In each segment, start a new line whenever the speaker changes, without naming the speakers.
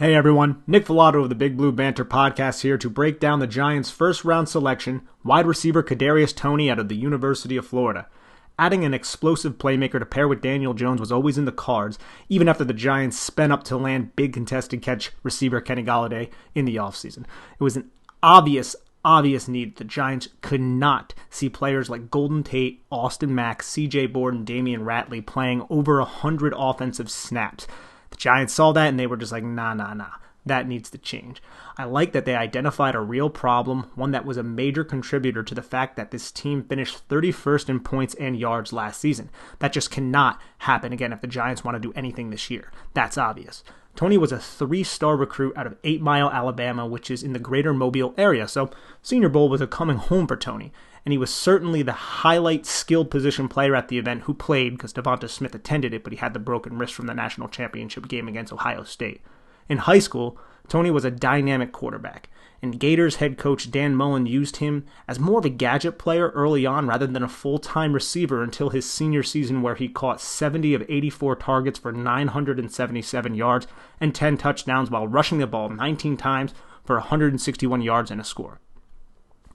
Hey everyone, Nick Falato of the Big Blue Banter podcast here to break down the Giants' first-round selection, wide receiver Kadarius Toney out of the University of Florida. Adding an explosive playmaker to pair with Daniel Jones was always in the cards, even after the Giants spent up to land big contested catch receiver Kenny Golladay in the offseason. It was an obvious need. The Giants could not see players like Golden Tate, Austin Mack, C.J. Board, Damian Ratley playing over 100 offensive snaps. The Giants saw that and they were just like, nah. That needs to change. I like that they identified a real problem, one that was a major contributor to the fact that this team finished 31st in points and yards last season. That just cannot happen again if the Giants want to do anything this year. That's obvious. Toney was a 3-star recruit out of 8 Mile, Alabama, which is in the greater Mobile area, so Senior Bowl was a coming home for Toney. And he was certainly the highlight skilled position player at the event who played because Devonta Smith attended it, but he had the broken wrist from the national championship game against Ohio State. In high school, Toney was a dynamic quarterback, and Gators head coach Dan Mullen used him as more of a gadget player early on rather than a full-time receiver until his senior season where he caught 70 of 84 targets for 977 yards and 10 touchdowns while rushing the ball 19 times for 161 yards and a score.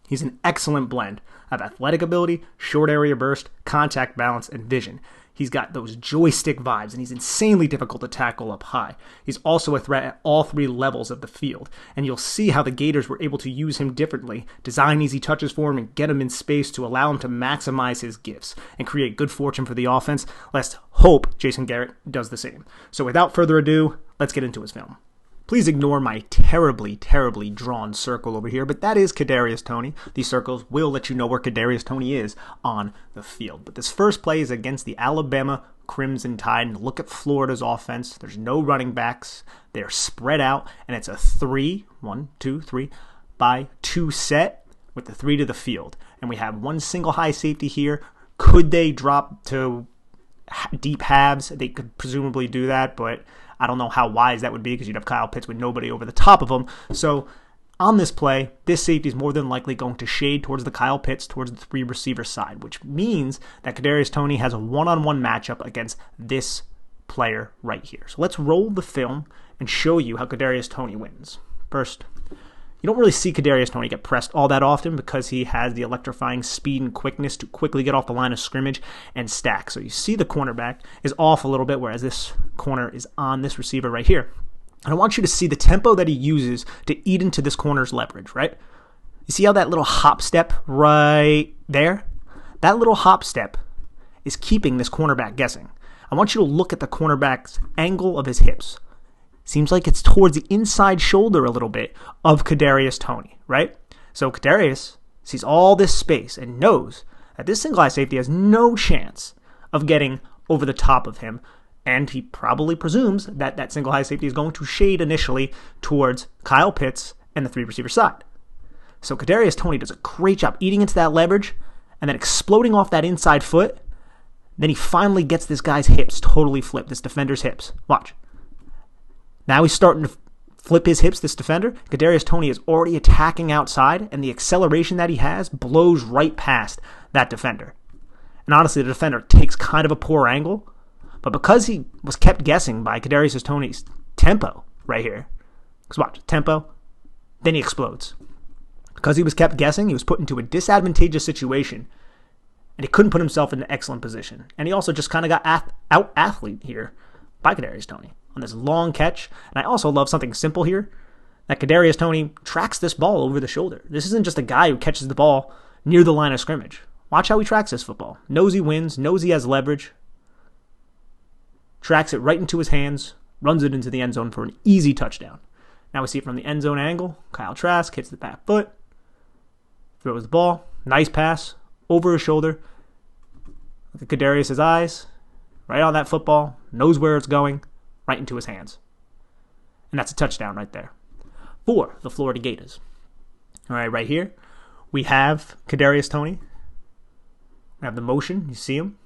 He's an excellent blend of athletic ability, short area burst, contact balance, and vision. He's got those joystick vibes, and he's insanely difficult to tackle up high. He's also a threat at all 3 levels of the field, and you'll see how the Gators were able to use him differently, design easy touches for him, and get him in space to allow him to maximize his gifts and create good fortune for the offense. Let's hope Jason Garrett does the same. So without further ado, let's get into his film. Please ignore my terribly drawn circle over here, but that is Kadarius Toney. These circles will let you know where Kadarius Toney is on the field. But this first play is against the Alabama Crimson Tide. And look at Florida's offense. There's no running backs. They're spread out, and it's a 3 by 2 set with the 3 to the field. And we have one single high safety here. Could they drop to deep halves? They could presumably do that, but I don't know how wise that would be because you'd have Kyle Pitts with nobody over the top of him. So on this play, this safety is more than likely going to shade towards the Kyle Pitts, towards the 3 receiver side, which means that Kadarius Toney has a one-on-one matchup against this player right here. So let's roll the film and show you how Kadarius Toney wins. First, you don't really see Kadarius Toney get pressed all that often because he has the electrifying speed and quickness to quickly get off the line of scrimmage and stack. So you see the cornerback is off a little bit, whereas this corner is on this receiver right here. And I want you to see the tempo that he uses to eat into this corner's leverage, right? You see how that little hop step right there? That little hop step is keeping this cornerback guessing. I want you to look at the cornerback's angle of his hips. Seems like it's towards the inside shoulder a little bit of Kadarius Toney, right? So Kadarius sees all this space and knows that this single high safety has no chance of getting over the top of him, and he probably presumes that that single high safety is going to shade initially towards Kyle Pitts and the 3 receiver side. So Kadarius Toney does a great job eating into that leverage and then exploding off that inside foot. Then he finally gets this guy's hips totally flipped, this defender's hips. Watch. Now he's starting to flip his hips, this defender. Kadarius Toney is already attacking outside, and the acceleration that he has blows right past that defender. And honestly, the defender takes kind of a poor angle, but because he was kept guessing by Kadarius Toney's tempo right here, because watch, tempo, then he explodes. Because he was kept guessing, he was put into a disadvantageous situation, and he couldn't put himself in an excellent position. And he also just kind of got out-athlete here by Kadarius Toney on this long catch. And I also love something simple here, that Kadarius Toney tracks this ball over the shoulder. This isn't just a guy who catches the ball near the line of scrimmage. Watch how he tracks this football. Knows he wins, knows he has leverage, tracks it right into his hands, runs it into the end zone for an easy touchdown. Now we see it from the end zone angle. Kyle Trask hits the back foot, throws the ball, nice pass, over his shoulder. Look at Kadarius' eyes, right on that football, knows where it's going, right into his hands. And that's a touchdown right there for the Florida Gators. All right, right here, we have Kadarius Toney. We have the motion. You see him.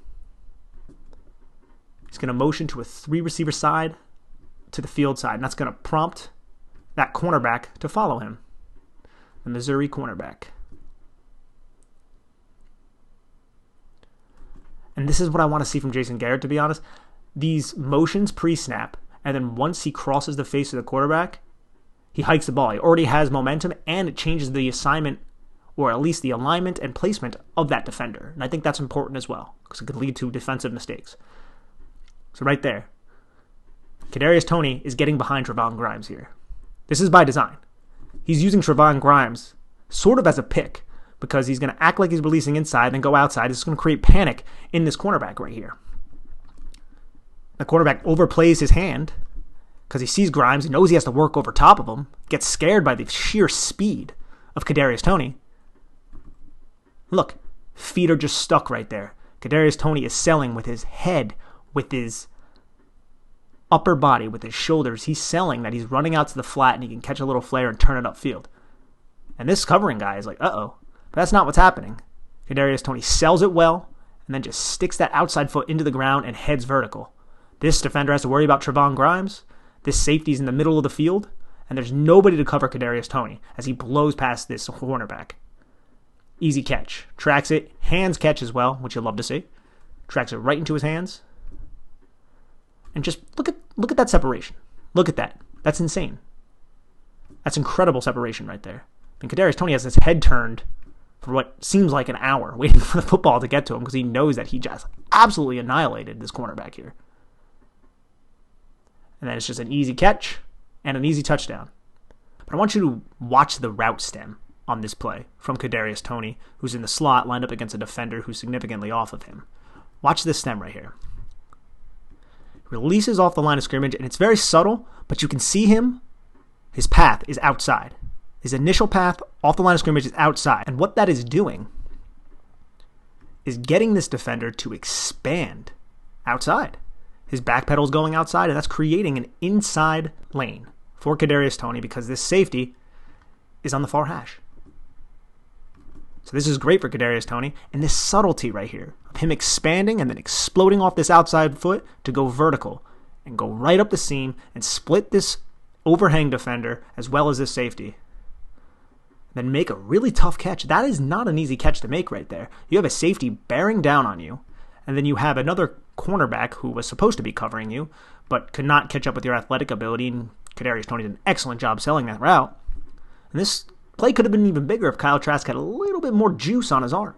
He's going to motion to a 3 receiver side to the field side, and that's going to prompt that cornerback to follow him, the Missouri cornerback. And this is what I want to see from Jason Garrett, to be honest. These motions pre-snap and then once he crosses the face of the quarterback, he hikes the ball. He already has momentum, and it changes the assignment, or at least the alignment and placement of that defender. And I think that's important as well, because it could lead to defensive mistakes. So right there, Kadarius Toney is getting behind Trevon Grimes here. This is by design. He's using Trevon Grimes sort of as a pick, because he's going to act like he's releasing inside, then go outside. This is going to create panic in this cornerback right here. The quarterback overplays his hand because he sees Grimes. He knows he has to work over top of him. Gets scared by the sheer speed of Kadarius Toney. Look, feet are just stuck right there. Kadarius Toney is selling with his head, with his upper body, with his shoulders. He's selling that he's running out to the flat and he can catch a little flare and turn it upfield. And this covering guy is like, uh-oh. But that's not what's happening. Kadarius Toney sells it well and then just sticks that outside foot into the ground and heads vertical. This defender has to worry about Trevon Grimes. This safety's in the middle of the field, and there's nobody to cover Kadarius Toney as he blows past this cornerback. Easy catch. Tracks it. Hands catch as well, which you'll love to see. Tracks it right into his hands. And just look at that separation. Look at that. That's insane. That's incredible separation right there. I mean, Kadarius Toney has his head turned for what seems like an hour, waiting for the football to get to him because he knows that he just absolutely annihilated this cornerback here. And then it's just an easy catch and an easy touchdown. But I want you to watch the route stem on this play from Kadarius Toney, who's in the slot lined up against a defender who's significantly off of him. Watch this stem right here. Releases off the line of scrimmage, and it's very subtle, but you can see him. His path is outside. His initial path off the line of scrimmage is outside. And what that is doing is getting this defender to expand outside. His back pedal is going outside, and that's creating an inside lane for Kadarius Toney because this safety is on the far hash. So this is great for Kadarius Toney, and this subtlety right here of him expanding and then exploding off this outside foot to go vertical and go right up the seam and split this overhang defender as well as this safety. Then make a really tough catch. That is not an easy catch to make right there. You have a safety bearing down on you, and then you have another cornerback who was supposed to be covering you, but could not catch up with your athletic ability, and Kadarius Toney did an excellent job selling that route. And this play could have been even bigger if Kyle Trask had a little bit more juice on his arm.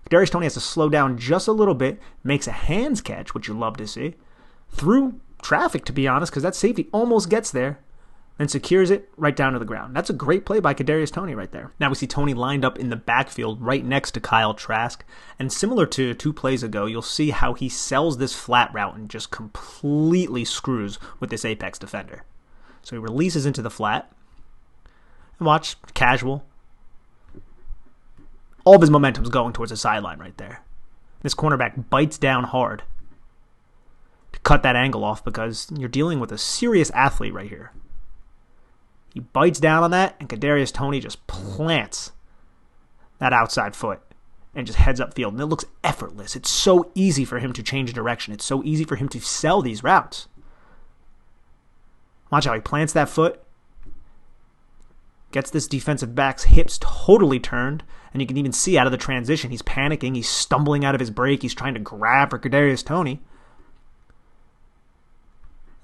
Kadarius Toney has to slow down just a little bit, makes a hands catch, which you love to see, through traffic, to be honest, because that safety almost gets there, then secures it right down to the ground. That's a great play by Kadarius Toney right there. Now we see Toney lined up in the backfield right next to Kyle Trask. And similar to 2 plays ago, you'll see how he sells this flat route and just completely screws with this apex defender. So he releases into the flat. And watch, casual. All of his momentum's going towards the sideline right there. This cornerback bites down hard to cut that angle off because you're dealing with a serious athlete right here. He bites down on that, and Kadarius Toney just plants that outside foot and just heads upfield. And it looks effortless. It's so easy for him to change direction. It's so easy for him to sell these routes. Watch how he plants that foot, gets this defensive back's hips totally turned, and you can even see out of the transition, he's panicking. He's stumbling out of his break. He's trying to grab for Kadarius Toney.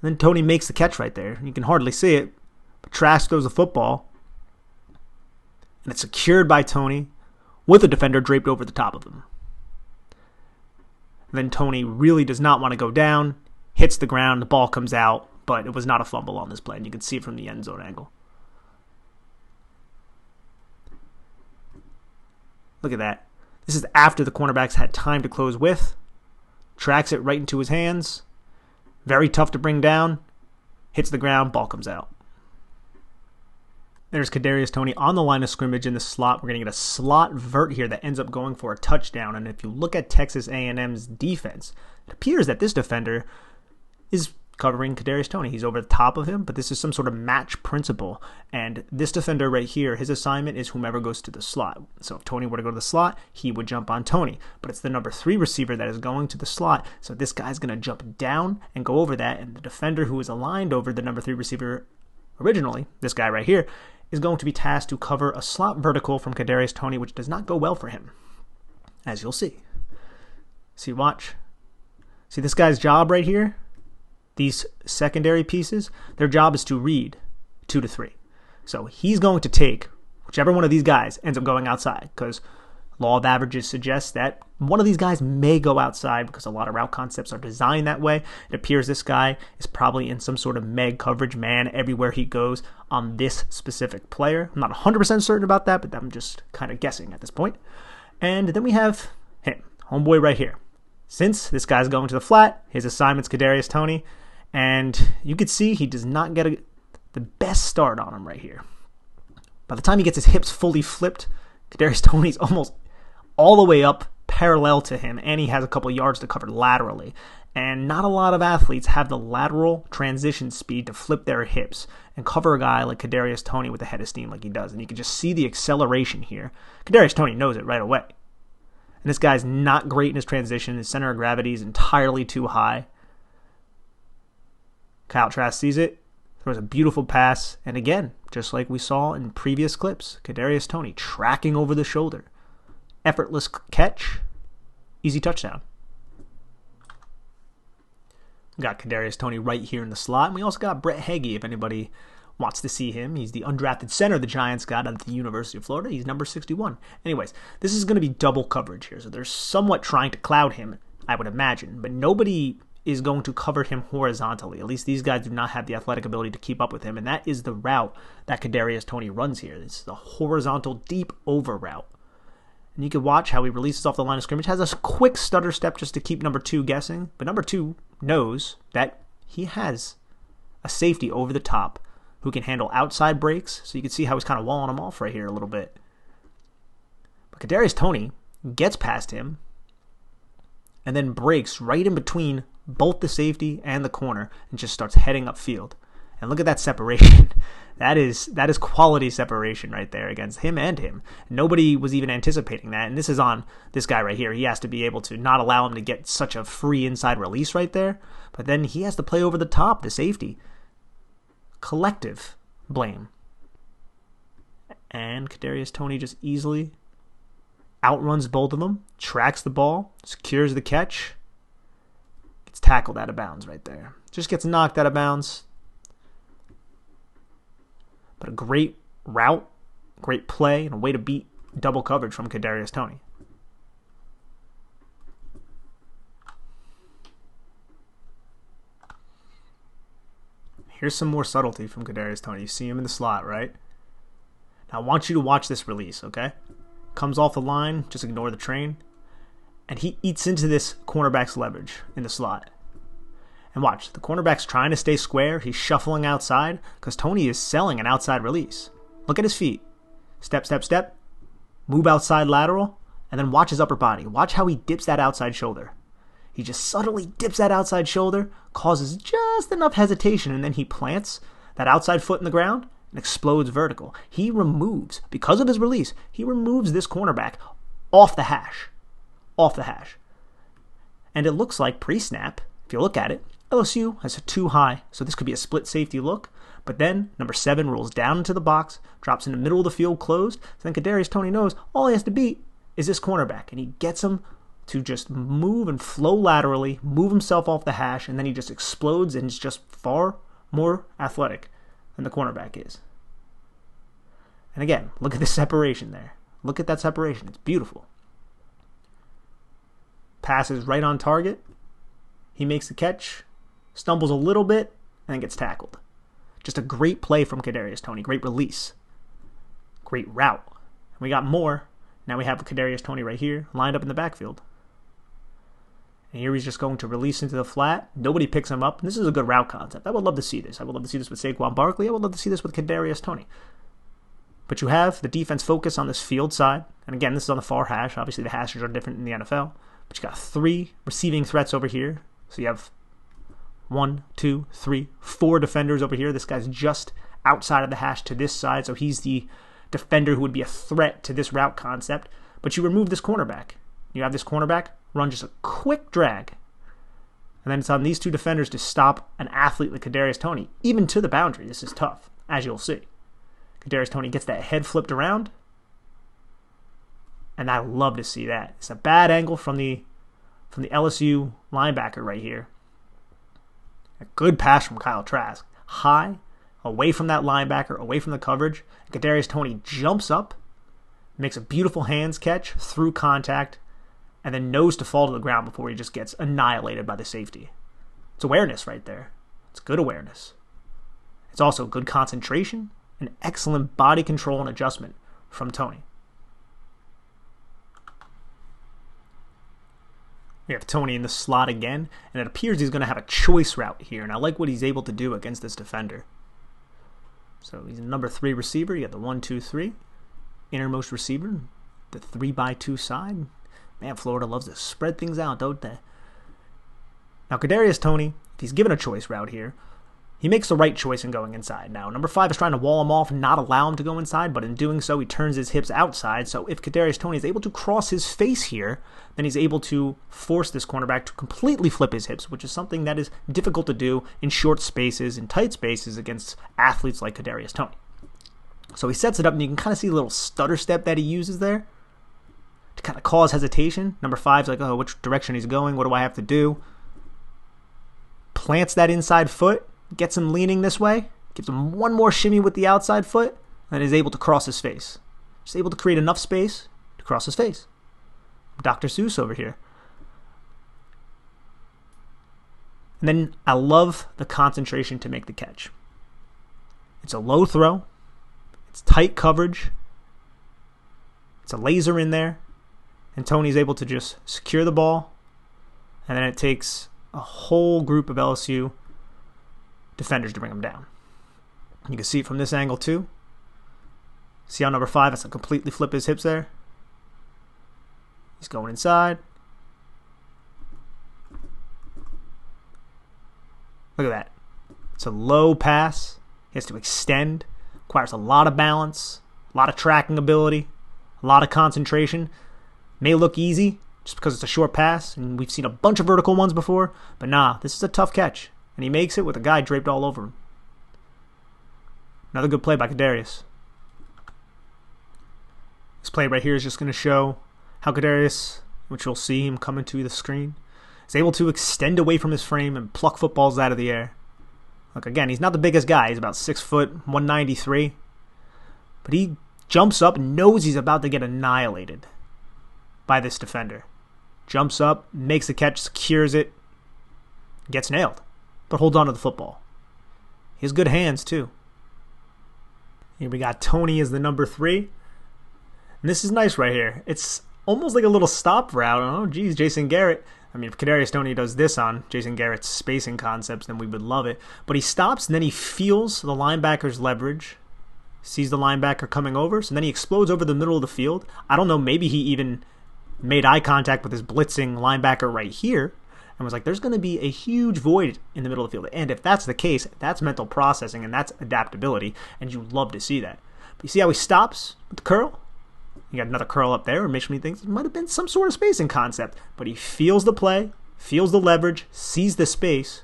And then Toney makes the catch right there. You can hardly see it. But Trask throws the football, and it's secured by Toney with a defender draped over the top of him. And then Toney really does not want to go down, hits the ground, the ball comes out, but it was not a fumble on this play, and you can see it from the end zone angle. Look at that. This is after the cornerbacks had time to close with. Tracks it right into his hands. Very tough to bring down. Hits the ground, ball comes out. There's Kadarius Toney on the line of scrimmage in the slot. We're going to get a slot vert here that ends up going for a touchdown. And if you look at Texas A&M's defense, it appears that this defender is covering Kadarius Toney. He's over the top of him, but this is some sort of match principle. And this defender right here, his assignment is whomever goes to the slot. So if Toney were to go to the slot, he would jump on Toney. But it's the number 3 receiver that is going to the slot. So this guy's going to jump down and go over that. And the defender who is aligned over the number 3 receiver originally, this guy right here, is going to be tasked to cover a slot vertical from Kadarius Toney, which does not go well for him, as you'll see. See, watch. See this guy's job right here? these secondary pieces, their job is to read 2 to 3. So he's going to take whichever one of these guys ends up going outside, because law of averages suggests that one of these guys may go outside because a lot of route concepts are designed that way. It appears this guy is probably in some sort of meg coverage man everywhere he goes on this specific player. I'm not 100% certain about that, but I'm just kind of guessing at this point. And then we have him, homeboy right here. Since this guy's going to the flat, his assignment's Kadarius Toney, and you can see he does not get the best start on him right here. By the time he gets his hips fully flipped, Kadarius Toney's almost all the way up parallel to him, and he has a couple yards to cover laterally. And not a lot of athletes have the lateral transition speed to flip their hips and cover a guy like Kadarius Toney with the head of steam like he does. And you can just see the acceleration here. Kadarius Toney knows it right away. And this guy's not great in his transition. His center of gravity is entirely too high. Kyle Trask sees it, throws a beautiful pass, and again, just like we saw in previous clips, Kadarius Toney tracking over the shoulder. Effortless catch, easy touchdown. We got Kadarius Toney right here in the slot, and we also got Brett Heggie, if anybody wants to see him. He's the undrafted center the Giants got at the University of Florida. He's number 61. Anyways, this is going to be double coverage here, so they're somewhat trying to cloud him, I would imagine, but nobody is going to cover him horizontally. At least these guys do not have the athletic ability to keep up with him, and that is the route that Kadarius Toney runs here. It's the horizontal deep over route. And you can watch how he releases off the line of scrimmage, has a quick stutter step just to keep number 2 guessing, but number 2 knows that he has a safety over the top who can handle outside breaks, so you can see how he's kind of walling him off right here a little bit. But Kadarius Toney gets past him and then breaks right in between both the safety and the corner and just starts heading upfield. And look at that separation. That is quality separation right there against him and him. Nobody was even anticipating that. And this is on this guy right here. He has to be able to not allow him to get such a free inside release right there. But then he has to play over the top, the safety. Collective blame. And Kadarius Toney just easily outruns both of them, tracks the ball, secures the catch, gets tackled out of bounds right there. Just gets knocked out of bounds. But a great route, great play, and a way to beat double coverage from Kadarius Toney. Here's some more subtlety from Kadarius Toney. You see him in the slot, right? Now I want you to watch this release, okay? Comes off the line, just ignore the train. And he eats into this cornerback's leverage in the slot. And watch, the cornerback's trying to stay square. He's shuffling outside because Toney is selling an outside release. Look at his feet. Step, step, step. Move outside lateral. And then watch his upper body. Watch how he dips that outside shoulder. He just subtly dips that outside shoulder, causes just enough hesitation, and then he plants that outside foot in the ground and explodes vertical. He removes, because of his release, he removes this cornerback off the hash. Off the hash. And it looks like pre-snap, if you look at it, LSU has a 2 high, so this could be a split safety look. But then number 7 rolls down into the box, drops in the middle of the field closed. So then Kadarius Toney knows all he has to beat is this cornerback, and he gets him to just move and flow laterally, move himself off the hash, and then he just explodes and is just far more athletic than the cornerback is. And again, look at the separation there. Look at that separation. It's beautiful. Passes right on target. He makes the catch, stumbles a little bit, and then gets tackled. Just a great play from Kadarius Toney. Great release. Great route. And we got more. Now we have Kadarius Toney right here, lined up in the backfield. And here he's just going to release into the flat. Nobody picks him up. And this is a good route concept. I would love to see this. I would love to see this with Saquon Barkley. I would love to see this with Kadarius Toney. But you have the defense focus on this field side. And again, this is on the far hash. Obviously, the hashes are different in the NFL. But you got 3 receiving threats over here. So you have 1, 2, 3, 4 defenders over here. This guy's just outside of the hash to this side. So he's the defender who would be a threat to this route concept. But you remove this cornerback. You have this cornerback run just a quick drag. And then it's on these 2 defenders to stop an athlete like Kadarius Toney, even to the boundary. This is tough, as you'll see. Kadarius Toney gets that head flipped around. And I love to see that. It's a bad angle from the LSU linebacker right here. A good pass from Kyle Trask. High, away from that linebacker, away from the coverage. Kadarius Toney jumps up, makes a beautiful hands catch through contact, and then knows to fall to the ground before he just gets annihilated by the safety. It's awareness right there. It's good awareness. It's also good concentration and excellent body control and adjustment from Toney. We have Toney in the slot again, and it appears he's going to have a choice route here, and I like what he's able to do against this defender. So he's a number 3 receiver. You got the 1-2-3. Innermost receiver, the 3x2 side. Man, Florida loves to spread things out, don't they? Now, Kadarius Toney, if he's given a choice route here, he makes the right choice in going inside. Now, number 5 is trying to wall him off and not allow him to go inside, but in doing so, he turns his hips outside. So if Kadarius Toney is able to cross his face here, then he's able to force this cornerback to completely flip his hips, which is something that is difficult to do in short spaces, in tight spaces against athletes like Kadarius Toney. So he sets it up, and you can kind of see the little stutter step that he uses there to kind of cause hesitation. Number 5's like, oh, which direction he's going? What do I have to do? Plants that inside foot, gets him leaning this way, gives him one more shimmy with the outside foot, and is able to cross his face. Just able to create enough space to cross his face. Dr. Seuss over here. And then I love the concentration to make the catch. It's a low throw. It's tight coverage. It's a laser in there. And Toney's able to just secure the ball. And then it takes a whole group of LSU defenders to bring him down. You can see it from this angle too. See how number 5 has to completely flip his hips there? He's going inside. Look at that. It's a low pass. He has to extend. Requires a lot of balance, a lot of tracking ability, a lot of concentration. May look easy just because it's a short pass, and we've seen a bunch of vertical ones before, but nah, this is a tough catch, and he makes it with a guy draped all over him. Another good play by Kadarius. This play right here is just going to show how Kadarius, which you'll see him coming to the screen, is able to extend away from his frame and pluck footballs out of the air. Look, again, he's not the biggest guy. He's about 6 foot, 193. But he jumps up and knows he's about to get annihilated by this defender. Jumps up, makes the catch, secures it, gets nailed, but holds on to the football. He has good hands, too. Here we got Toney as the number 3. And this is nice right here. It's almost like a little stop route. Oh, geez, Jason Garrett. I mean, if Kadarius Toney does this on Jason Garrett's spacing concepts, then we would love it. But he stops, and then he feels the linebacker's leverage, sees the linebacker coming over, so then he explodes over the middle of the field. I don't know, maybe he even made eye contact with his blitzing linebacker right here and was like, there's going to be a huge void in the middle of the field. And if that's the case, that's mental processing, and that's adaptability, and you love to see that. But you see how he stops with the curl? You got another curl up there, which makes me think it might have been some sort of spacing concept. But he feels the play, feels the leverage, sees the space.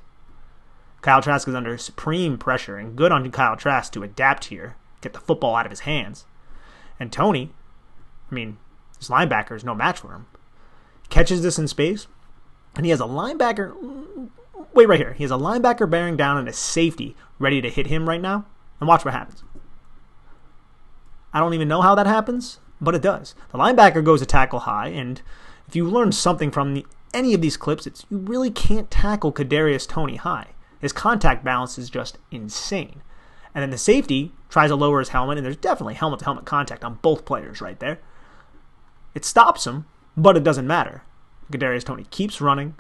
Kyle Trask is under supreme pressure, and good on Kyle Trask to adapt here, get the football out of his hands. And Toney, I mean, his linebacker is no match for him. Catches this in space, and he has a linebacker, wait right here. He has a linebacker bearing down and a safety ready to hit him right now. And watch what happens. I don't even know how that happens, but it does. The linebacker goes to tackle high, and if you learn something from any of these clips, it's you really can't tackle Kadarius Toney high. His contact balance is just insane. And then the safety tries to lower his helmet, and there's definitely helmet-to-helmet contact on both players right there. It stops him, but it doesn't matter. Kadarius Toney keeps running,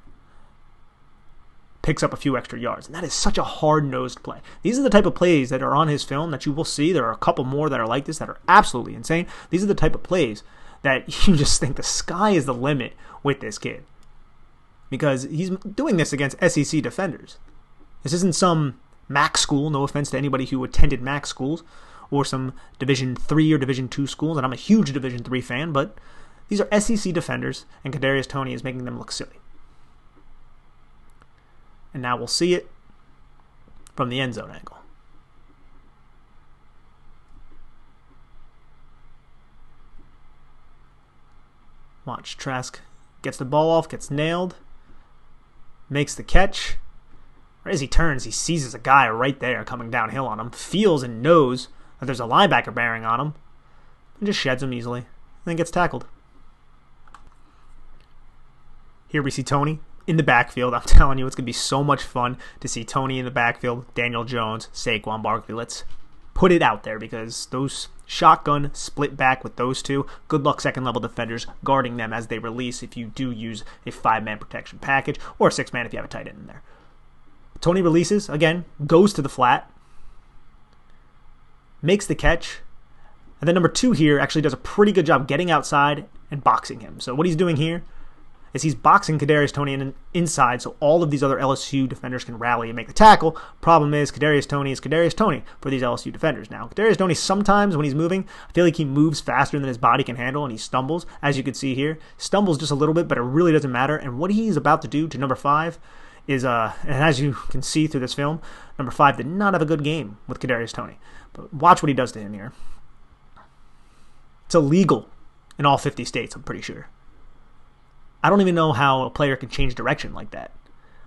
picks up a few extra yards, and that is such a hard-nosed play. These are the type of plays that are on his film that you will see. There are a couple more that are like this that are absolutely insane. These are the type of plays that you just think the sky is the limit with this kid, because he's doing this against SEC defenders. This isn't some MAC school, no offense to anybody who attended MAC schools, or some Division III or Division II schools, and I'm a huge Division III fan, but these are SEC defenders, and Kadarius Toney is making them look silly. And now we'll see it from the end zone angle. Watch, Trask gets the ball off, gets nailed, makes the catch, Right as he turns, he sees there's a guy right there coming downhill on him, feels and knows that there's a linebacker bearing on him, and just sheds him easily, and then gets tackled. Here we see Toney in the backfield. I'm telling you, it's going to be so much fun to see Toney in the backfield, Daniel Jones, Saquon Barkley. Let's put it out there, because those shotgun split back with those two, good luck second-level defenders guarding them as they release if you do use a 5-man protection package, or a 6-man if you have a tight end in there. Toney releases, again, goes to the flat, makes the catch, and then number 2 here actually does a pretty good job getting outside and boxing him. So what he's doing here is he's boxing Kadarius Toney inside, so all of these other LSU defenders can rally and make the tackle. Problem is, Kadarius Toney is Kadarius Toney for these LSU defenders. Now, Kadarius Toney, sometimes when he's moving, I feel like he moves faster than his body can handle, and he stumbles, as you can see here. Stumbles just a little bit, but it really doesn't matter. And what he's about to do to number 5 is, and as you can see through this film, number 5 did not have a good game with Kadarius Toney. But watch what he does to him here. It's illegal in all 50 states, I'm pretty sure. I don't even know how a player can change direction like that.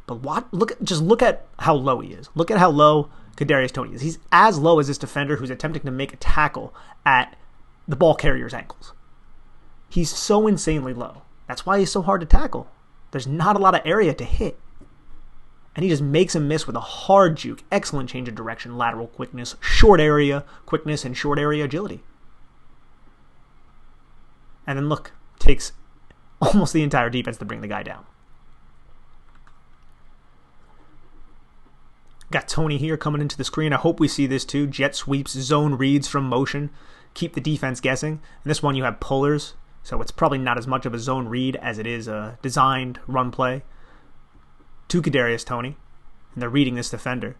But just look at how low he is. Look at how low Kadarius Toney is. He's as low as this defender who's attempting to make a tackle at the ball carrier's ankles. He's so insanely low. That's why he's so hard to tackle. There's not a lot of area to hit. And he just makes him miss with a hard juke. Excellent change of direction, lateral quickness, short area quickness, and short area agility. And then look, takes almost the entire defense to bring the guy down. Got Toney here coming into the screen. I hope we see this too. Jet sweeps, zone reads from motion, keep the defense guessing. In this one you have pullers, so it's probably not as much of a zone read as it is a designed run play to Kadarius Toney, and they're reading this defender.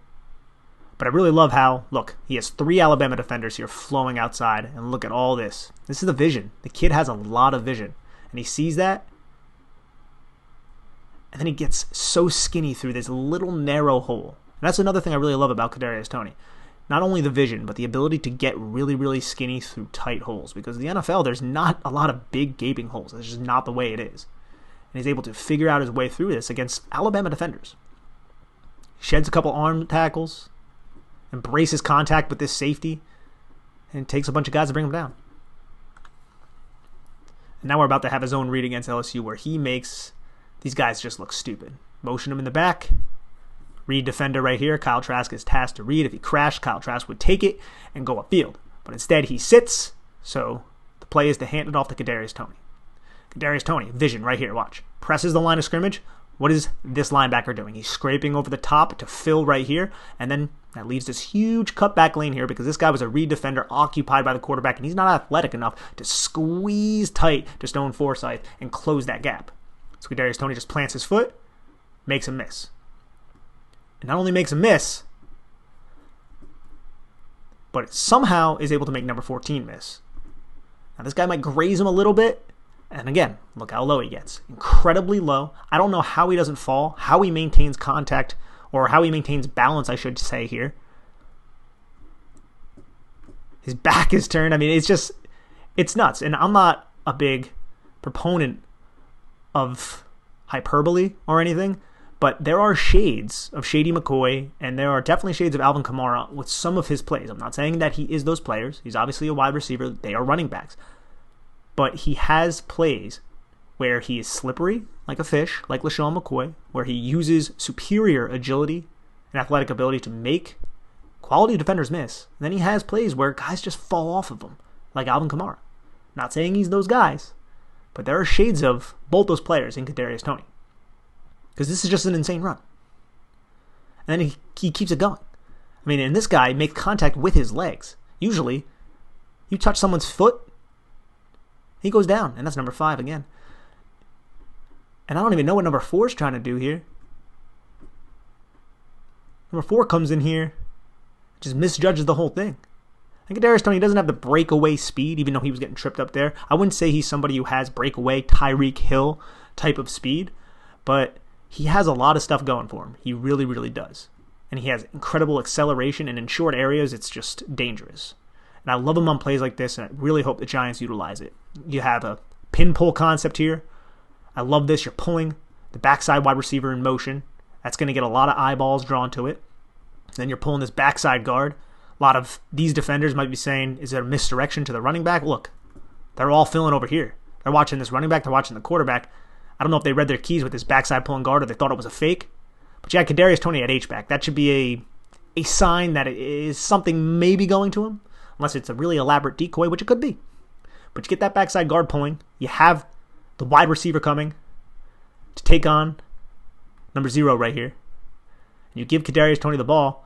But I really love how, look, he has 3 Alabama defenders here flowing outside, and look at all this. This is the vision. The kid has a lot of vision. And he sees that, and then he gets so skinny through this little narrow hole. And that's another thing I really love about Kadarius Toney. Not only the vision, but the ability to get really, really skinny through tight holes. Because in the NFL, there's not a lot of big gaping holes. It's just not the way it is. And he's able to figure out his way through this against Alabama defenders. Sheds a couple arm tackles, embraces contact with this safety, and takes a bunch of guys to bring him down. And now we're about to have his own read against LSU where he makes these guys just look stupid. Motion him in the back. Read defender right here. Kyle Trask is tasked to read. If he crashed, Kyle Trask would take it and go upfield. But instead he sits, so the play is to hand it off to Kadarius Toney. Kadarius Toney, vision right here, watch. Presses the line of scrimmage. What is this linebacker doing? He's scraping over the top to fill right here, and then that leaves this huge cutback lane here because this guy was a read defender occupied by the quarterback, and he's not athletic enough to squeeze tight to Stone Forsythe and close that gap. So Kadarius Toney just plants his foot, makes him miss. And not only makes him miss, but it somehow is able to make number 14 miss. Now this guy might graze him a little bit, and again, look how low he gets. Incredibly low. I don't know how he doesn't fall, how he maintains contact, or how he maintains balance, I should say here. His back is turned. I mean, it's nuts. And I'm not a big proponent of hyperbole or anything, but there are shades of Shady McCoy, and there are definitely shades of Alvin Kamara with some of his plays. I'm not saying that he is those players. He's obviously a wide receiver. They are running backs. But he has plays where he is slippery like a fish, like LaShawn McCoy, where he uses superior agility and athletic ability to make quality defenders miss. And then he has plays where guys just fall off of him, like Alvin Kamara. Not saying he's those guys, but there are shades of both those players in Kadarius Toney. Because this is just an insane run. And then he keeps it going. I mean, and this guy makes contact with his legs. Usually, you touch someone's foot, he goes down, and that's number 5 again. And I don't even know what number 4 is trying to do here. Number 4 comes in here, just misjudges the whole thing. I think Kadarius Toney doesn't have the breakaway speed, even though he was getting tripped up there. I wouldn't say he's somebody who has breakaway Tyreek Hill type of speed, but he has a lot of stuff going for him. He really, really does. And he has incredible acceleration, and in short areas, it's just dangerous. And I love him on plays like this, and I really hope the Giants utilize it. You have a pin pull concept here. I love this. You're pulling the backside wide receiver in motion, That's going to get a lot of eyeballs drawn to it. Then you're pulling this backside guard. A lot of these defenders might be saying, is there a misdirection to the running back? Look, they're all filling over here. They're watching this running back. They're watching the quarterback. I don't know if they read their keys with this backside pulling guard or they thought it was a fake. But you had Kadarius Toney at H-back. That should be a sign that it is something maybe going to him, unless it's a really elaborate decoy, which it could be. But you get that backside guard pulling. You have the wide receiver coming to take on number 0 right here. And you give Kadarius Toney the ball.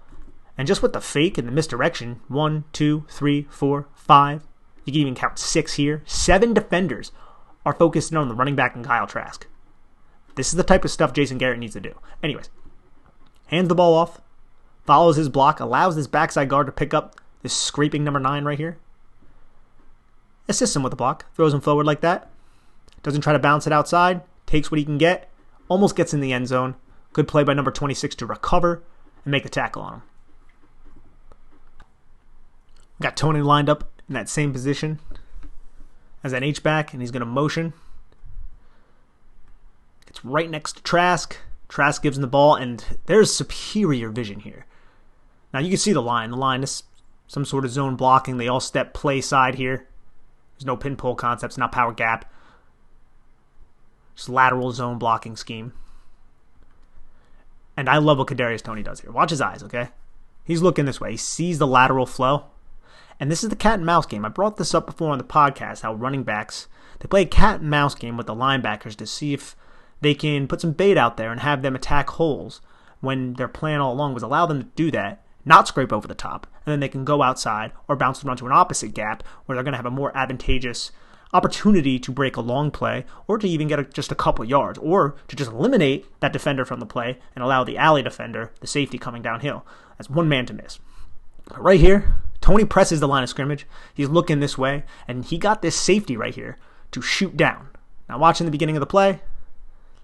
And just with the fake and the misdirection, 1, 2, 3, 4, 5. You can even count 6 here. 7 defenders are focused on the running back and Kyle Trask. This is the type of stuff Jason Garrett needs to do. Anyways, hands the ball off, follows his block, allows this backside guard to pick up this scraping number 9 right here. Assists him with the block, throws him forward like that. Doesn't try to bounce it outside, takes what he can get, almost gets in the end zone. Good play by number 26 to recover and make the tackle on him. Got Toney lined up in that same position as that H-back, and he's going to motion. It's right next to Trask. Trask gives him the ball, and there's superior vision here. Now, you can see the line. The line is some sort of zone blocking. They all step play side here. There's no pin-pull concepts, not power gap. Just lateral zone blocking scheme. And I love what Kadarius Toney does here. Watch his eyes, okay? He's looking this way. He sees the lateral flow. And this is the cat and mouse game. I brought this up before on the podcast, how running backs, they play a cat and mouse game with the linebackers to see if they can put some bait out there and have them attack holes when their plan all along was allow them to do that, not scrape over the top, and then they can go outside or bounce and run to an opposite gap where they're going to have a more advantageous opportunity to break a long play or to even get just a couple yards or to just eliminate that defender from the play and allow the alley defender, the safety coming downhill. That's one man to miss. But right here, Toney presses the line of scrimmage. He's looking this way, and he got this safety right here to shoot down. Now watching the beginning of the play,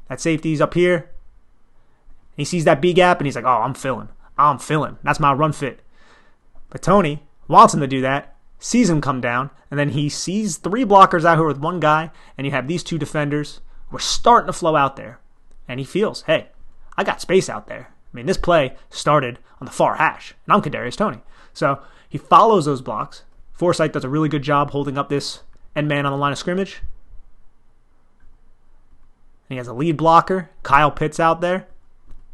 that safety's up here. He sees that B gap, and he's like, oh, I'm filling. That's my run fit. But Toney wants him to do that, sees him come down, and then he sees 3 blockers out here with 1 guy, and you have these 2 defenders who are starting to flow out there. And he feels, hey, I got space out there. I mean, this play started on the far hash, and I'm Kadarius Toney. So he follows those blocks. Forsythe does a really good job holding up this end man on the line of scrimmage. And he has a lead blocker, Kyle Pitts out there,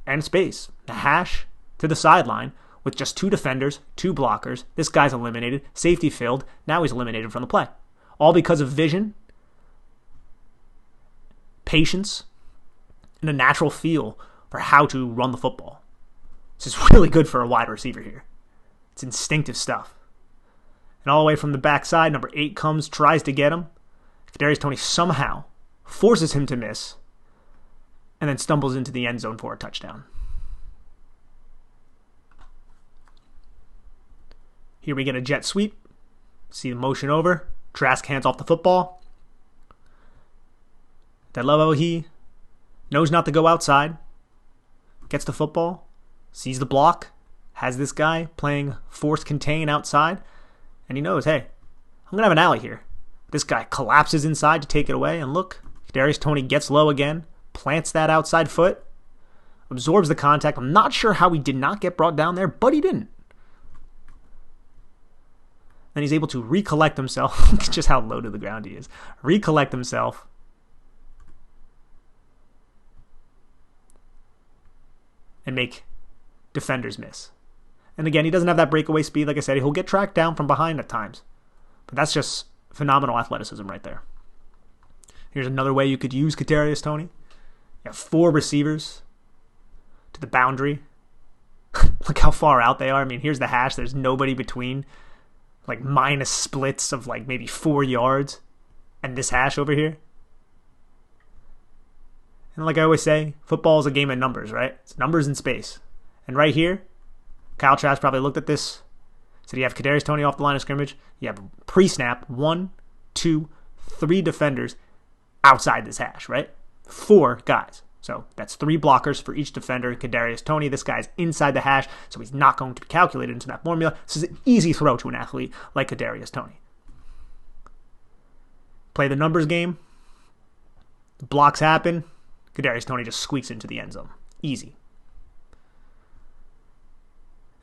and space. The hash to the sideline with just 2 defenders, 2 blockers. This guy's eliminated, safety filled. Now he's eliminated from the play. All because of vision, patience, and a natural feel for how to run the football. This is really good for a wide receiver here. It's instinctive stuff. And all the way from the backside, number 8 comes, tries to get him. Kadarius Toney somehow forces him to miss and then stumbles into the end zone for a touchdown. Here we get a jet sweep. See the motion over. Trask hands off the football. I love how he knows not to go outside. Gets the football. Sees the block. Has this guy playing force contain outside. And he knows, hey, I'm going to have an alley here. This guy collapses inside to take it away. And look, Kadarius Toney gets low again. Plants that outside foot. Absorbs the contact. I'm not sure how he did not get brought down there, but he didn't. Then he's able to recollect himself. Just how low to the ground he is. Recollect himself. And make defenders miss. And again, he doesn't have that breakaway speed. Like I said, he'll get tracked down from behind at times. But that's just phenomenal athleticism right there. Here's another way you could use Kadarius Toney. You have 4 receivers to the boundary. Look how far out they are. I mean, here's the hash. There's nobody between. Like minus splits of like maybe 4 yards. And this hash over here. And like I always say, football is a game of numbers, right? It's numbers in space. And right here, Kyle Trask probably looked at this. Said you have Kadarius Toney off the line of scrimmage. You have pre-snap 1, 2, 3 defenders outside this hash, right? 4 guys. So that's 3 blockers for each defender. Kadarius Toney, this guy's inside the hash, so he's not going to be calculated into that formula. This is an easy throw to an athlete like Kadarius Toney. Play the numbers game. The blocks happen. Kadarius Toney just squeaks into the end zone. Easy.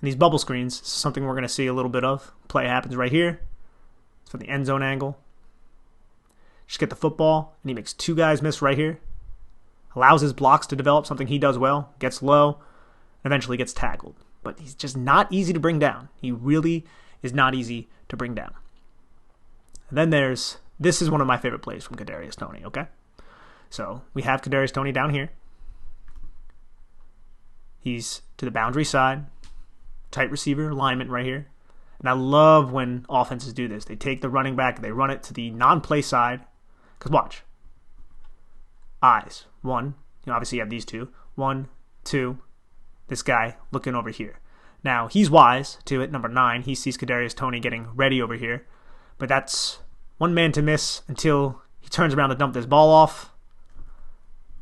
And these bubble screens is something we're going to see a little bit of. Play happens right here. It's from the end zone angle. Just get the football, and he makes 2 guys miss right here. Allows his blocks to develop, something he does well. Gets low, and eventually gets tackled. But he's just not easy to bring down. He really is not easy to bring down. And then this is one of my favorite plays from Kadarius Toney, okay? So we have Kadarius Toney down here. He's to the boundary side. Tight receiver alignment right here. And I love when offenses do this. They take the running back, they run it to the non-play side. Because watch. Eyes. 1. Obviously you have these 2. 1, 2. This guy looking over here. Now, he's wise to it. Number 9. He sees Kadarius Toney getting ready over here. But that's one man to miss until he turns around to dump this ball off.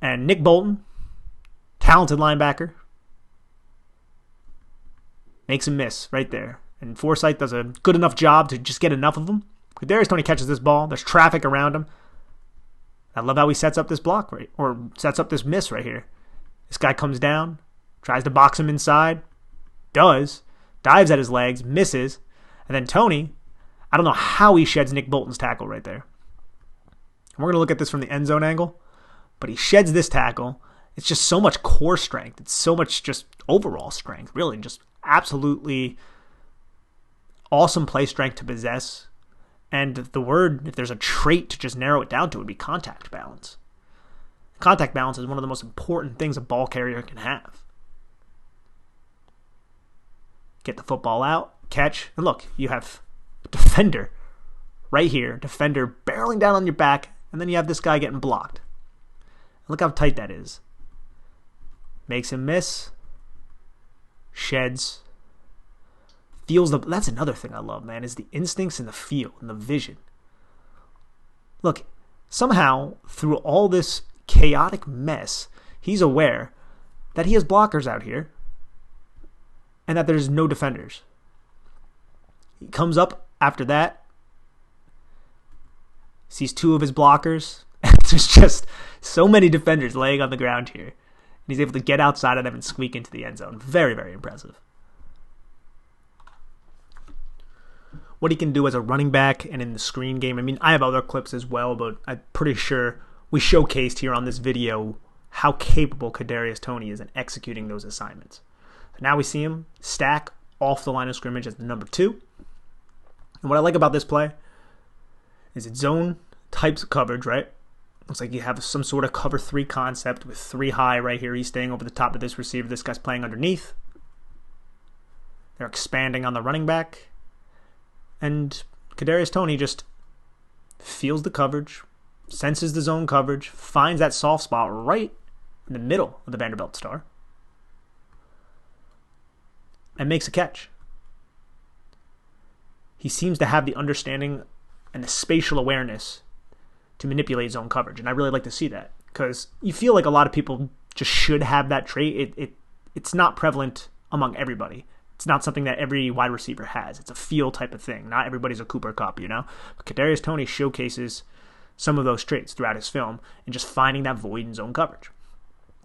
And Nick Bolton, talented linebacker, makes him miss right there. And Forsythe does a good enough job to just get enough of them. Kadarius Toney catches this ball. There's traffic around him. I love how he sets up this block, right, or sets up this miss right here. This guy comes down, tries to box him inside, dives at his legs, misses, and then Toney, I don't know how he sheds Nick Bolton's tackle right there. We're going to look at this from the end zone angle, but he sheds this tackle. It's just so much core strength. It's so much just overall strength, really, just absolutely awesome play strength to possess. And the word, if there's a trait to just narrow it down to, would be contact balance. Contact balance is one of the most important things a ball carrier can have. Get the football out, catch, and look, you have a defender right here, defender barreling down on your back, and then you have this guy getting blocked. Look how tight that is. Makes him miss, sheds, feels the. That's another thing I love, man, is the instincts and the feel and the vision. Look, somehow through all this chaotic mess, he's aware that he has blockers out here and that there's no defenders. He comes up after that, sees 2 of his blockers, and there's just so many defenders laying on the ground here. And he's able to get outside of them and squeak into the end zone. Very, very impressive. What he can do as a running back and in the screen game. I mean, I have other clips as well, but I'm pretty sure we showcased here on this video how capable Kadarius Toney is in executing those assignments. So now we see him stack off the line of scrimmage as the number 2. And what I like about this play is it's zone types of coverage, right? Looks like you have some sort of cover 3 concept with 3 high right here. He's staying over the top of this receiver. This guy's playing underneath. They're expanding on the running back. And Kadarius Toney just feels the coverage, senses the zone coverage, finds that soft spot right in the middle of the Vanderbilt star, and makes a catch. He seems to have the understanding and the spatial awareness to manipulate zone coverage, and I really like to see that because you feel like a lot of people just should have that trait. It's not prevalent among everybody. It's not something that every wide receiver has. It's a feel type of thing. Not everybody's a Cooper Kupp, you know? But Kadarius Toney showcases some of those traits throughout his film and just finding that void in zone coverage.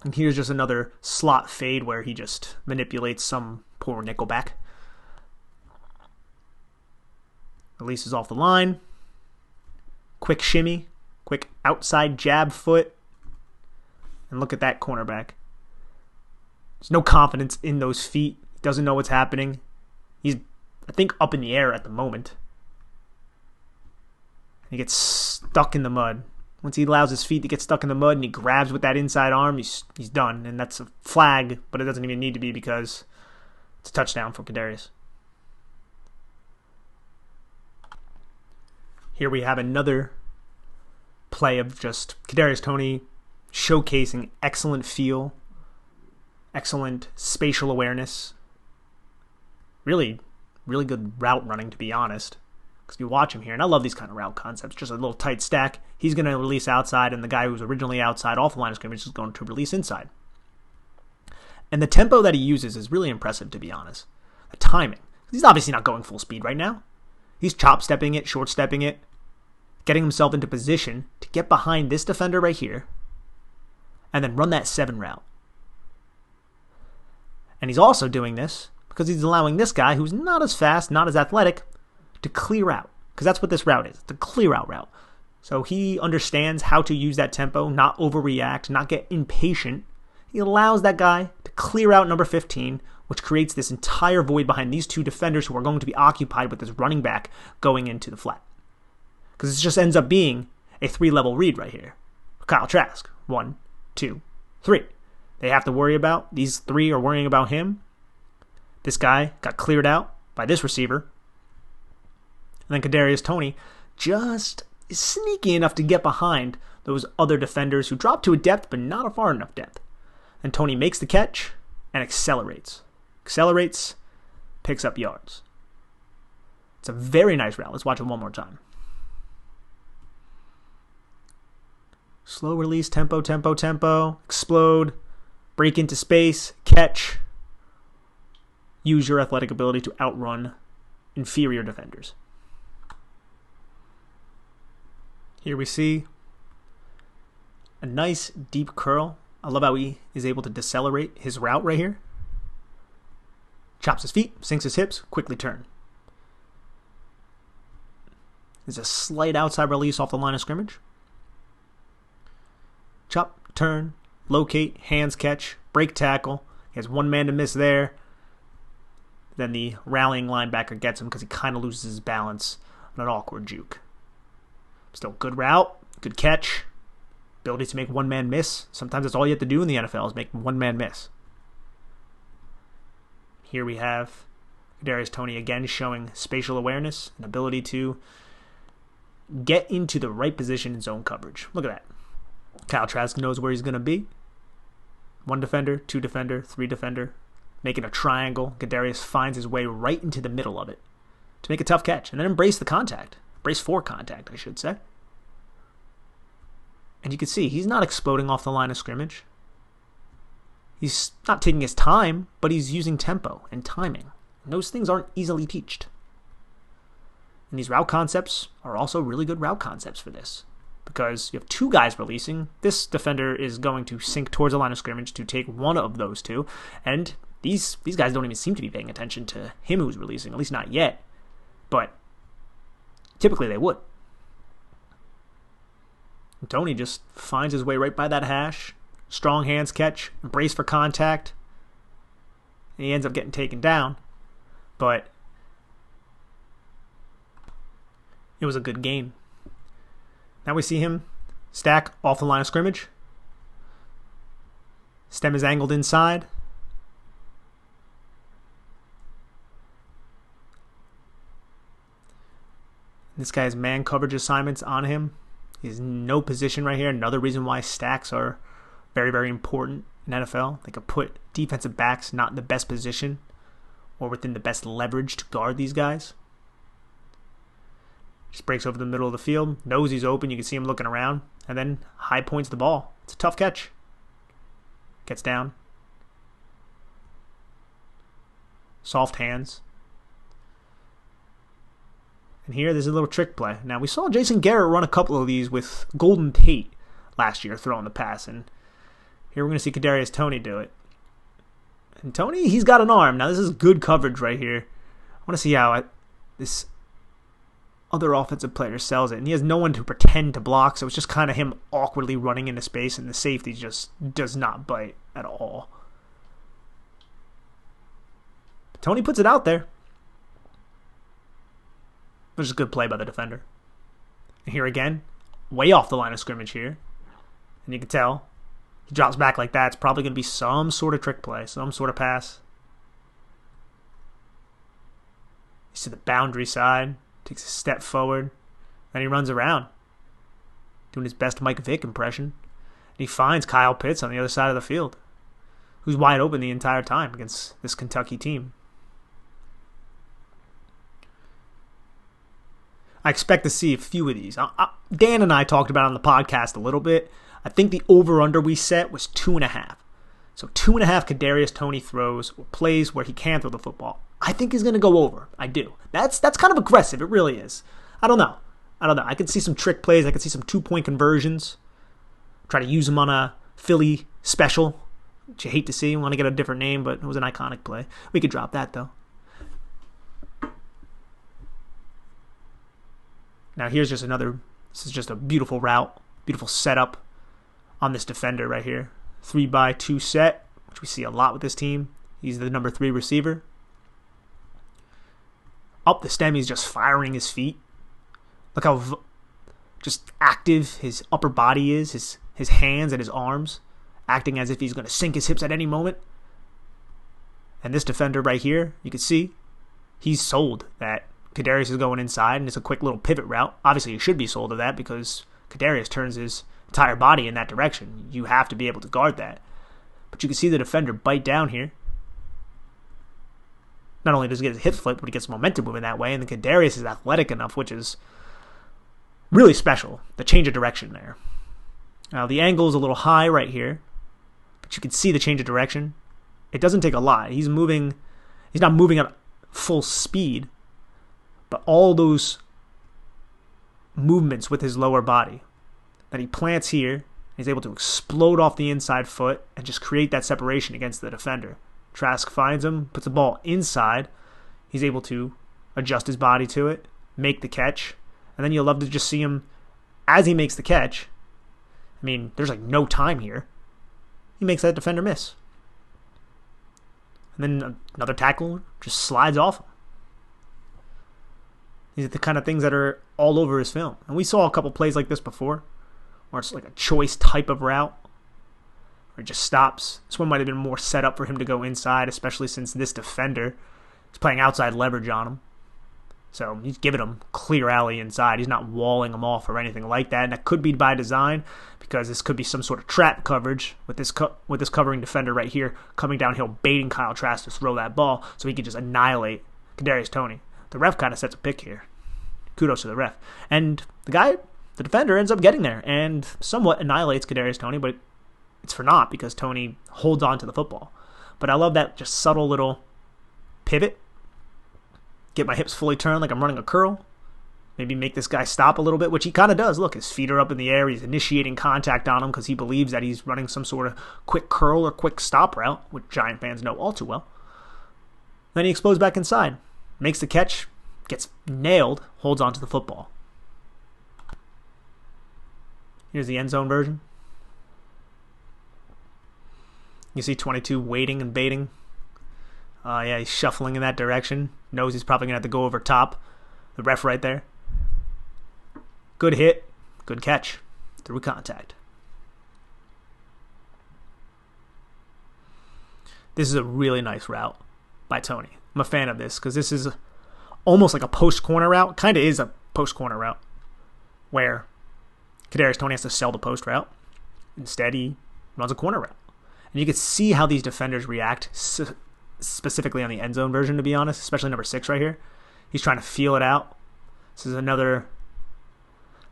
And here's just another slot fade where he just manipulates some poor nickelback. Releases off the line. Quick shimmy. Quick outside jab foot. And look at that cornerback. There's no confidence in those feet. Doesn't know what's happening. He's, I think, up in the air at the moment. He gets stuck in the mud. Once he allows his feet to get stuck in the mud and he grabs with that inside arm, he's done. And that's a flag, but it doesn't even need to be because it's a touchdown for Kadarius. Here we have another play of just Kadarius Toney showcasing excellent feel, excellent spatial awareness. Really, really good route running, to be honest. Because you watch him here, and I love these kind of route concepts. Just a little tight stack. He's going to release outside, and the guy who was originally outside off the line of scrimmage is going to release inside. And the tempo that he uses is really impressive, to be honest. The timing. He's obviously not going full speed right now. He's chop-stepping it, short-stepping it, getting himself into position to get behind this defender right here, and then run that 7 route. And he's also doing this because he's allowing this guy, who's not as fast, not as athletic, to clear out. Because that's what this route is. It's a clear out route. So he understands how to use that tempo, not overreact, not get impatient. He allows that guy to clear out number 15, which creates this entire void behind these two defenders who are going to be occupied with this running back going into the flat. Because it just ends up being a 3-level read right here. Kyle Trask, 1, 2, 3. They have to worry about, these 3 are worrying about him. This guy got cleared out by this receiver. And then Kadarius Toney just is sneaky enough to get behind those other defenders who drop to a depth, but not a far enough depth. And Toney makes the catch and accelerates. Accelerates, picks up yards. It's a very nice route. Let's watch it one more time. Slow release, tempo, tempo, tempo. Explode, break into space, catch. Use your athletic ability to outrun inferior defenders. Here we see a nice deep curl. I love how he is able to decelerate his route right here. Chops his feet, sinks his hips, quickly turn. There's a slight outside release off the line of scrimmage. Chop, turn, locate, hands catch, break tackle. He has one man to miss there. Then the rallying linebacker gets him because he kind of loses his balance on an awkward juke. Still good route, good catch. Ability to make one man miss. Sometimes that's all you have to do in the NFL is make one man miss. Here we have Kadarius Toney again showing spatial awareness and ability to get into the right position in zone coverage. Look at that. Kyle Trask knows where he's going to be. 1 defender, 2 defender, 3 defender. Making a triangle. Kadarius finds his way right into the middle of it to make a tough catch. And then embrace the contact. Brace for contact, I should say. And you can see he's not exploding off the line of scrimmage. He's not taking his time, but he's using tempo and timing. And those things aren't easily taught. And these route concepts are also really good route concepts for this. Because you have 2 guys releasing. This defender is going to sink towards the line of scrimmage to take one of those 2. And these guys don't even seem to be paying attention to him who's releasing, at least not yet. But typically they would. And Toney just finds his way right by that hash. Strong hands catch, brace for contact. And he ends up getting taken down. But it was a good game. Now we see him stack off the line of scrimmage. Stem is angled inside. This guy has man coverage assignments on him. He's in no position right here. Another reason why stacks are very, very important in NFL. They could put defensive backs not in the best position or within the best leverage to guard these guys. Just breaks over the middle of the field. Knows he's open. You can see him looking around. And then high points the ball. It's a tough catch. Gets down. Soft hands. And here, there's a little trick play. Now, we saw Jason Garrett run a couple of these with Golden Tate last year throwing the pass. And here we're going to see Kadarius Toney do it. And Toney, he's got an arm. Now, this is good coverage right here. I want to see how this other offensive player sells it. And he has no one to pretend to block, so it's just kind of him awkwardly running into space, and the safety just does not bite at all. Toney puts it out there. Which is a good play by the defender. And here again, way off the line of scrimmage here. And you can tell, he drops back like that. It's probably going to be some sort of trick play, some sort of pass. He's to the boundary side, takes a step forward, then he runs around, doing his best Mike Vick impression. And he finds Kyle Pitts on the other side of the field, who's wide open the entire time against this Kentucky team. I expect to see a few of these. Dan and I talked about it on the podcast a little bit. I think the over-under we set was 2.5. So 2.5 Kadarius Toney throws or plays where he can throw the football. I think he's going to go over. I do. That's kind of aggressive. It really is. I don't know. I can see some trick plays. I can see some 2-point conversions. Try to use them on a Philly special which you hate to see. We want to get a different name, but it was an iconic play. We could drop that, though. Now here's just another, this is just a beautiful route, beautiful setup on this defender right here. 3x2 set, which we see a lot with this team. He's the number 3 receiver. Up the stem, he's just firing his feet. Look how just active his upper body is, his hands and his arms, acting as if he's going to sink his hips at any moment. And this defender right here, you can see, he's sold that Kadarius is going inside, and it's a quick little pivot route. Obviously, you should be sold to that because Kadarius turns his entire body in that direction. You have to be able to guard that. But you can see the defender bite down here. Not only does he get his hips flipped, but he gets momentum moving that way, and then Kadarius is athletic enough, which is really special, the change of direction there. Now, the angle is a little high right here, but you can see the change of direction. It doesn't take a lot. He's not moving at full speed, but all those movements with his lower body that he plants here, he's able to explode off the inside foot and just create that separation against the defender. Trask finds him, puts the ball inside. He's able to adjust his body to it, make the catch, and then you'll love to just see him as he makes the catch. I mean, there's like no time here. He makes that defender miss. And then another tackle just slides off him. These are the kind of things that are all over his film. And we saw a couple plays like this before, where it's like a choice type of route, where it just stops. This one might have been more set up for him to go inside, especially since this defender is playing outside leverage on him. So he's giving him clear alley inside. He's not walling him off or anything like that. And that could be by design, because this could be some sort of trap coverage with this covering defender right here coming downhill, baiting Kyle Trask to throw that ball so he can just annihilate Kadarius Toney. The ref kind of sets a pick here. Kudos to the ref. And the defender ends up getting there and somewhat annihilates Kadarius Toney, but it's for naught because Toney holds on to the football. But I love that just subtle little pivot. Get my hips fully turned like I'm running a curl. Maybe make this guy stop a little bit, which he kind of does. Look, his feet are up in the air. He's initiating contact on him because he believes that he's running some sort of quick curl or quick stop route, which Giant fans know all too well. Then he explodes back inside. Makes the catch, gets nailed, holds on to the football. Here's the end zone version. You see 22 waiting and baiting. Yeah, he's shuffling in that direction. Knows he's probably going to have to go over top. The ref right there. Good hit, good catch, through contact. This is a really nice route by Toney. I'm a fan of this because this is almost like a post-corner route. Kind of is a post-corner route where Kadarius Toney has to sell the post route. Instead, he runs a corner route. And you can see how these defenders react, specifically on the end zone version, to be honest, especially number 6 right here. He's trying to feel it out. This is another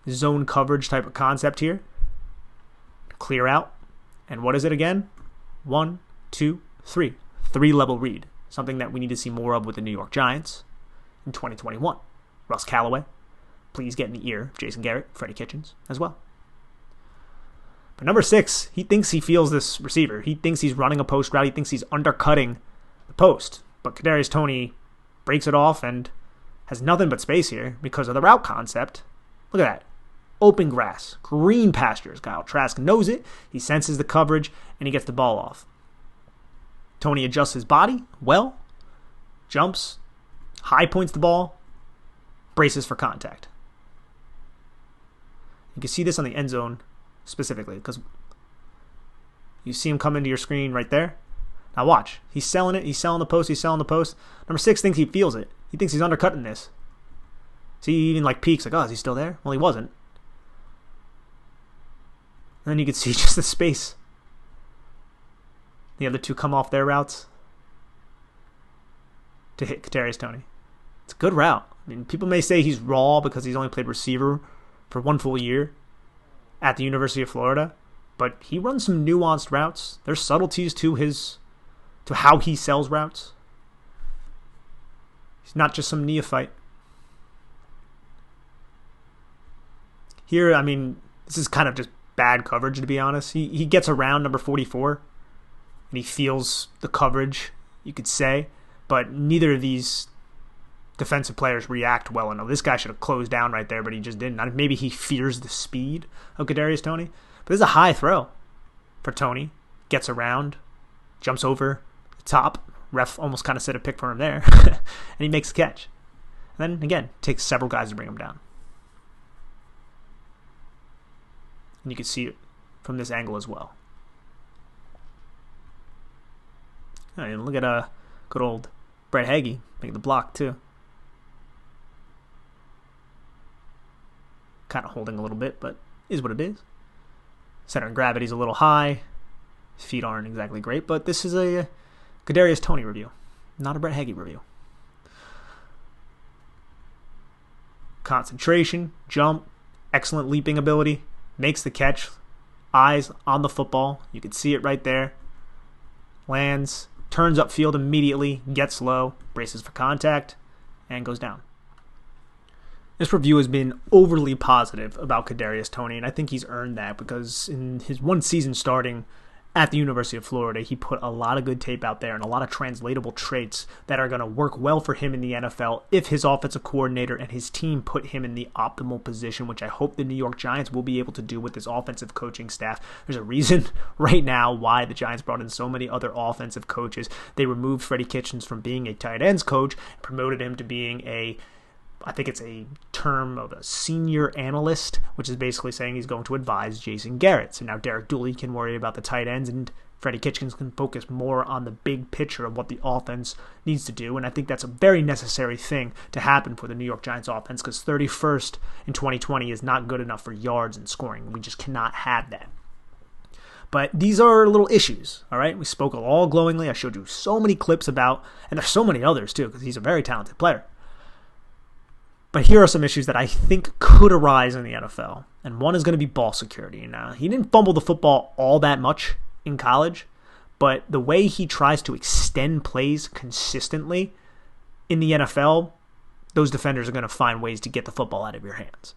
zone coverage type of concept here. Clear out. And what is it again? 1, 2, 3. 3-level read. Something that we need to see more of with the New York Giants in 2021. Russ Callaway, please get in the ear of Jason Garrett, Freddie Kitchens as well. But number 6, he thinks he feels this receiver. He thinks he's running a post route. He thinks he's undercutting the post. But Kadarius Toney breaks it off and has nothing but space here because of the route concept. Look at that. Open grass, green pastures. Kyle Trask knows it. He senses the coverage, and he gets the ball off. Toney adjusts his body well, jumps, high points the ball, braces for contact. You can see this on the end zone specifically because you see him come into your screen right there. Now watch. He's selling it. He's selling the post. He's selling the post. Number 6 thinks he feels it. He thinks he's undercutting this. See, he even like peeks like, oh, is he still there? Well, he wasn't. And then you can see just the space. The other two come off their routes to hit Kadarius Toney. It's a good route. I mean, people may say he's raw because he's only played receiver for 1 full year at the University of Florida, but he runs some nuanced routes. There's subtleties to how he sells routes. He's not just some neophyte. Here, I mean, this is kind of just bad coverage, to be honest. He gets around number 44. and he feels the coverage, you could say, but neither of these defensive players react well enough. This guy should have closed down right there, but he just didn't. Maybe he fears the speed of Kadarius Toney, but this is a high throw for Toney. Gets around, jumps over the top. Ref almost kind of set a pick for him there, and he makes the catch. And then, again, takes several guys to bring him down. And you can see it from this angle as well. And look at good old Brett Hagee making the block, too. Kind of holding a little bit, but is what it is. Center of gravity's a little high. His feet aren't exactly great, but this is a Kadarius Toney review, not a Brett Hagee review. Concentration, jump, excellent leaping ability, makes the catch, eyes on the football. You can see it right there. Lands, turns upfield immediately, gets low, braces for contact, and goes down. This review has been overly positive about Kadarius Toney, and I think he's earned that because in his one season starting at the University of Florida, he put a lot of good tape out there and a lot of translatable traits that are going to work well for him in the NFL if his offensive coordinator and his team put him in the optimal position, which I hope the New York Giants will be able to do with this offensive coaching staff. There's a reason right now why the Giants brought in so many other offensive coaches. They removed Freddie Kitchens from being a tight ends coach and promoted him to being I think it's a term of a senior analyst, which is basically saying he's going to advise Jason Garrett. So now Derek Dooley can worry about the tight ends, and Freddie Kitchens can focus more on the big picture of what the offense needs to do. And I think that's a very necessary thing to happen for the New York Giants offense, because 31st in 2020 is not good enough for yards and scoring. We just cannot have that. But these are little issues, all right? We spoke all glowingly. I showed you so many clips about, and there's so many others too, because he's a very talented player. But here are some issues that I think could arise in the NFL. And one is going to be ball security. Now, he didn't fumble the football all that much in college, but the way he tries to extend plays consistently in the NFL, those defenders are going to find ways to get the football out of your hands.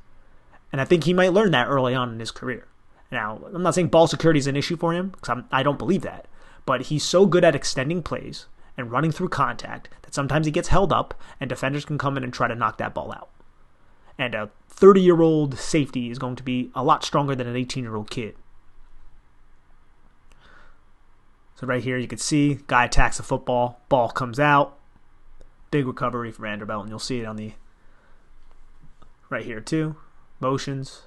And I think he might learn that early on in his career. Now, I'm not saying ball security is an issue for him, because I don't believe that. But he's so good at extending plays and running through contact that sometimes he gets held up and defenders can come in and try to knock that ball out. And a 30-year-old safety is going to be a lot stronger than an 18-year-old kid. So right here you can see, guy attacks the football, ball comes out, big recovery for Vanderbilt, and you'll see it on the right here too. Motions,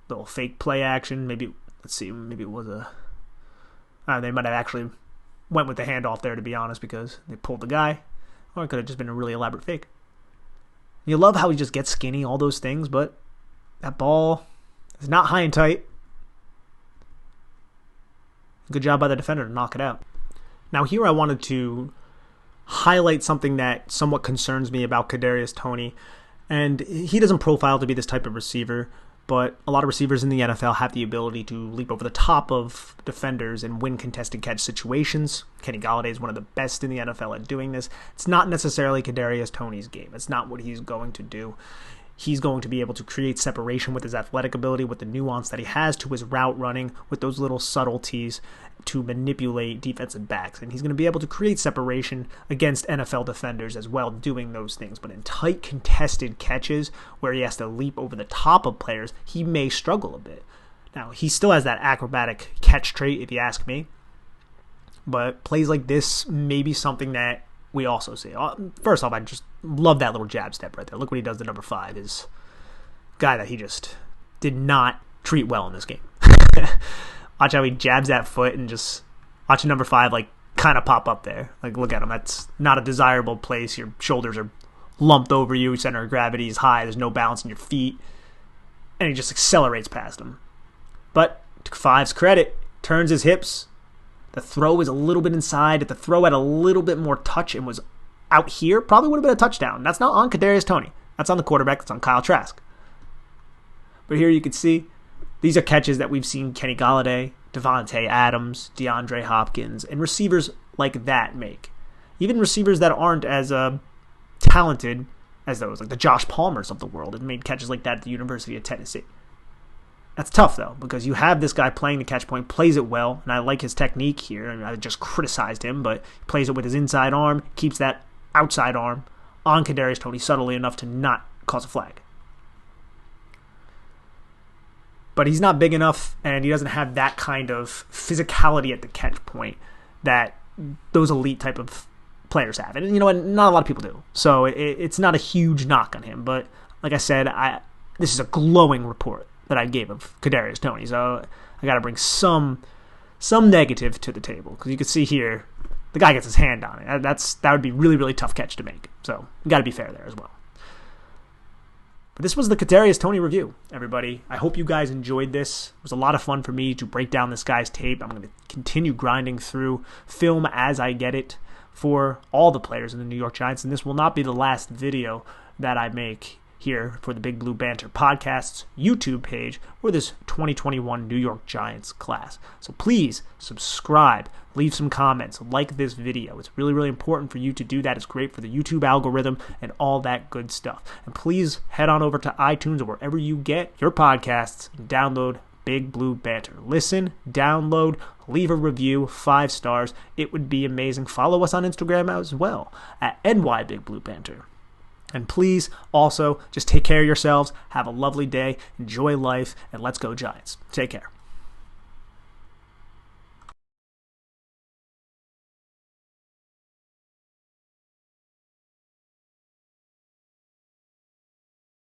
little fake play action. Maybe, let's see, maybe it was they might have actually went with the handoff there, to be honest, because they pulled the guy. Or it could have just been a really elaborate fake. You love how he just gets skinny, all those things, but that ball is not high and tight. Good job by the defender to knock it out. Now here I wanted to highlight something that somewhat concerns me about Kadarius Toney. And he doesn't profile to be this type of receiver, but a lot of receivers in the NFL have the ability to leap over the top of defenders and win contested catch situations. Kenny Golladay is one of the best in the NFL at doing this. It's not necessarily Kadarius Toney's game. It's not what he's going to do. He's going to be able to create separation with his athletic ability, with the nuance that he has to his route running, with those little subtleties to manipulate defensive backs. And he's going to be able to create separation against NFL defenders as well, doing those things. But in tight contested catches where he has to leap over the top of players, he may struggle a bit. Now, he still has that acrobatic catch trait, if you ask me. But plays like this may be something that we also see. First off, I just love that little jab step right there. Look what he does to number 5. Is guy that he just did not treat well in this game. Watch how he jabs that foot and just watch number 5 like kind of pop up there. Like, look at him. That's not a desirable place. Your shoulders are lumped over you. Center of gravity is high. There's no balance in your feet. And he just accelerates past him. But to 5's credit, turns his hips. The throw is a little bit inside. If the throw had a little bit more touch and was out here, probably would have been a touchdown. That's not on Kadarius Toney. That's on the quarterback. That's on Kyle Trask. But here you can see these are catches that we've seen Kenny Golladay, Devontae Adams, DeAndre Hopkins, and receivers like that make. Even receivers that aren't as talented as those, like the Josh Palmers of the world, have made catches like that at the University of Tennessee. That's tough, though, because you have this guy playing the catch point, plays it well, and I like his technique here. I mean, I just criticized him, but he plays it with his inside arm, keeps that outside arm on Kadarius Toney subtly enough to not cause a flag. But he's not big enough, and he doesn't have that kind of physicality at the catch point that those elite type of players have. And you know what? Not a lot of people do. So it's not a huge knock on him. But like I said, this is a glowing report that I gave of Kadarius Toney. So I got to bring some negative to the table, because you can see here the guy gets his hand on it. That would be really, really tough catch to make. So you got to be fair there as well. But this was the Kadarius Toney review, everybody. I hope you guys enjoyed this. It was a lot of fun for me to break down this guy's tape. I'm going to continue grinding through film as I get it for all the players in the New York Giants, and this will not be the last video that I make here for the Big Blue Banter Podcast's YouTube page for this 2021 New York Giants class. So please subscribe, leave some comments, like this video. It's really, really important for you to do that. It's great for the YouTube algorithm and all that good stuff. And please head on over to iTunes or wherever you get your podcasts and download Big Blue Banter. Listen, download, leave a review, 5 stars. It would be amazing. Follow us on Instagram as well at NYBigBlueBanter. And please also just take care of yourselves. Have a lovely day. Enjoy life. And let's go Giants. Take care.